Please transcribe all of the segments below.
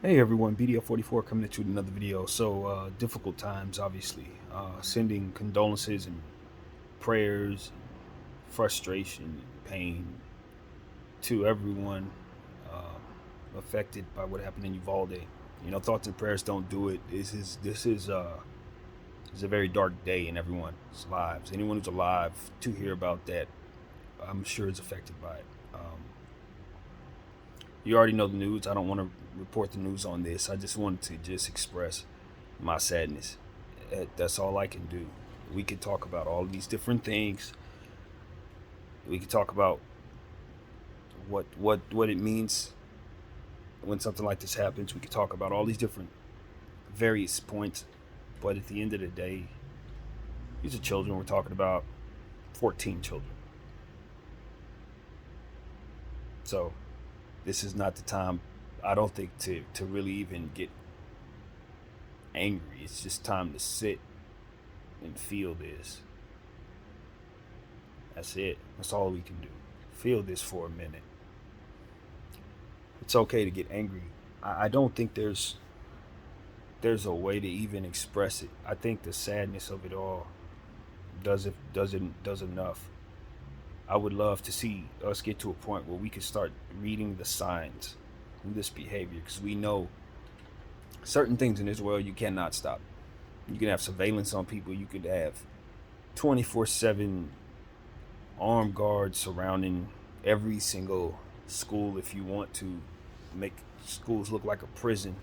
Hey everyone, BDF44 coming at you with another video. Difficult times, obviously. Sending condolences and prayers, frustration, and pain to everyone affected by what happened in Uvalde. Thoughts and prayers don't do it. This is a very dark day in everyone's lives. Anyone who's alive to hear about that, I'm sure is affected by it. You already know the news. I don't want to report the news on this. I just wanted to just express my sadness. That's all I can do. We could talk about all these different things. We could talk about what it means when something like this happens. We could talk about all these different various points. But at the end of the day, these are children we're talking about, 14 children. So this is not the time, I don't think, to really even get angry. It's just time to sit and feel this. That's it. That's all we can do. Feel this for a minute. It's okay to get angry. I don't think there's a way to even express it. I think the sadness of it all does enough. I would love to see us get to a point where we can start reading the signs of this behavior, because we know certain things in this world you cannot stop. You can have surveillance on people. You could have 24/7 armed guards surrounding every single school if you want to make schools look like a prison,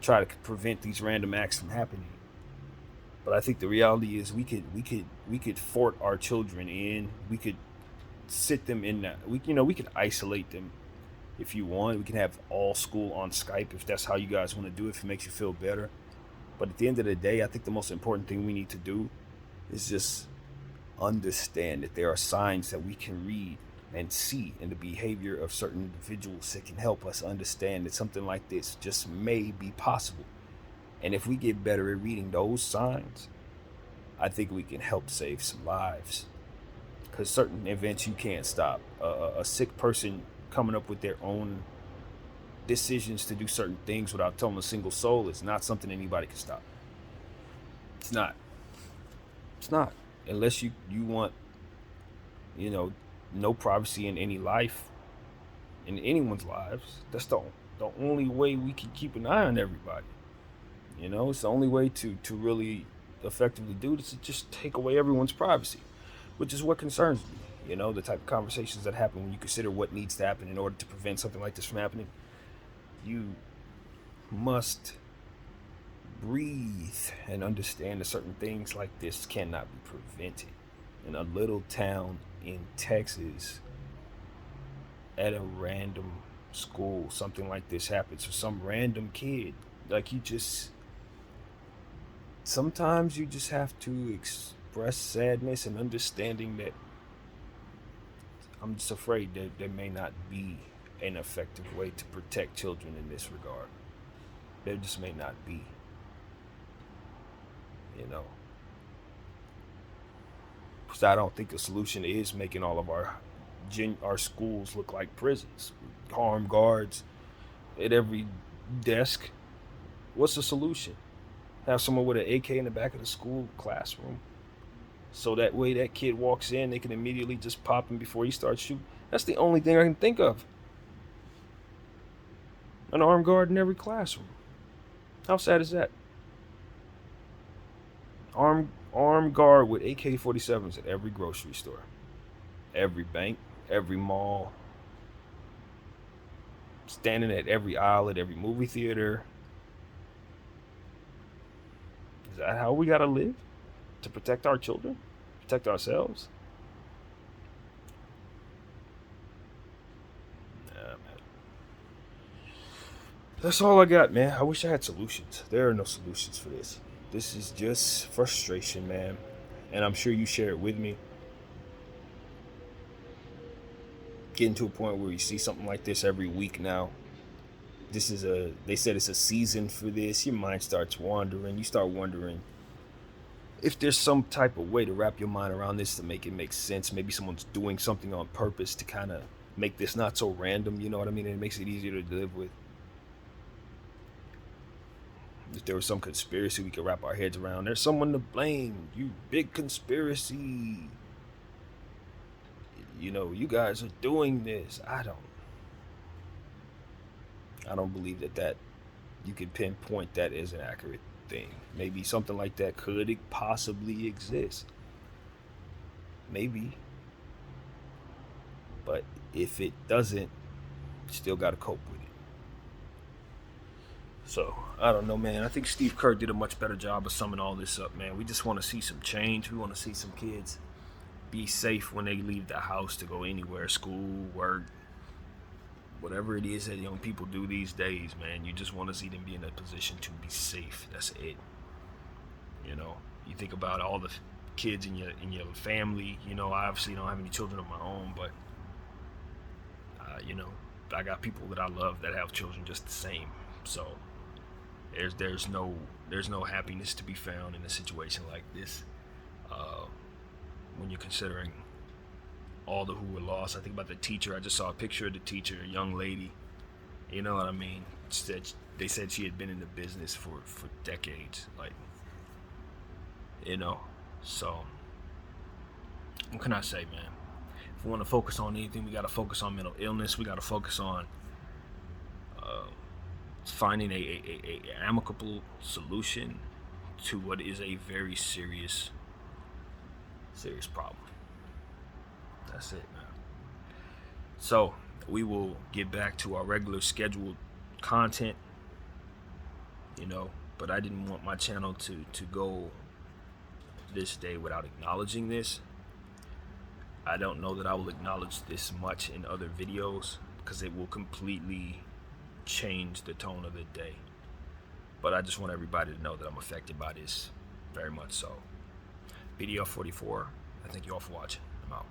try to prevent these random acts from happening. But I think the reality is we could fort our children in. We could sit them in that. We could isolate them if you want. We can have all school on Skype if that's how you guys want to do it, if it makes you feel better. But at the end of the day, I think the most important thing we need to do is just understand that there are signs that we can read and see in the behavior of certain individuals that can help us understand that something like this just may be possible. And if we get better at reading those signs, I think we can help save some lives. Because certain events you can't stop. A sick person coming up with their own decisions to do certain things without telling a single soul is not something anybody can stop. It's not. It's not. Unless you want, you know, no privacy in any life, in anyone's lives. That's the only way we can keep an eye on everybody. It's the only way to really effectively do this, is just take away everyone's privacy, which is what concerns me. The type of conversations that happen when you consider what needs to happen in order to prevent something like this from happening. You must breathe and understand that certain things like this cannot be prevented. In a little town in Texas, at a random school, something like this happens for some random kid. Like, sometimes you just have to express sadness and understanding that I'm just afraid that there may not be an effective way to protect children in this regard. There just may not be, you know. Because I don't think the solution is making all of our schools look like prisons. Armed guards at every desk. What's the solution? Have someone with an AK in the back of the school classroom, so that way that kid walks in, they can immediately just pop him before he starts shooting. That's the only thing I can think of. An armed guard in every classroom. How sad is that? Armed guard with AK-47s at every grocery store, every bank, every mall, standing at every aisle at every movie theater. Is that how we gotta live to protect our children, protect ourselves? Nah, man. That's all I got, man. I wish I had solutions. There are no solutions for this. This is just frustration, man. And I'm sure you share it with me. Getting to a point where you see something like this every week now. They said it's a season for this. Your mind starts wandering. You start wondering if there's some type of way to wrap your mind around this to make it make sense. Maybe someone's doing something on purpose to kind of make this not so random. You know what I mean? And it makes it easier to live with. If there was some conspiracy we could wrap our heads around, there's someone to blame. You big conspiracy. You know, you guys are doing this. I don't believe that you can pinpoint that as an accurate thing. Maybe something like that could possibly exist. Maybe. But if it doesn't, still got to cope with it. So, I don't know, man. I think Steve Kerr did a much better job of summing all this up, man. We just want to see some change. We want to see some kids be safe when they leave the house to go anywhere, school, work, whatever it is that young people do these days, man. You just want to see them be in a position to be safe. That's it. You know, you think about all the kids in your family. You know, I obviously don't have any children of my own, but you know, I got people that I love that have children just the same. So there's no happiness to be found in a situation like this. When you're considering all the who were lost. I think about the teacher. I just saw a picture of the teacher, a young lady. You know what I mean? They said she had been in the business for decades. Like, you know, so what can I say, man? If we want to focus on anything, we got to focus on mental illness. We got to focus on finding a amicable solution to what is a very serious problem. That's it, man. So we will get back to our regular scheduled content, you know, but I didn't want my channel to go this day without acknowledging this. I don't know that I will acknowledge this much in other videos because it will completely change the tone of the day. But I just want everybody to know that I'm affected by this very much so. BDL 44, I thank you all for watching. I'm out.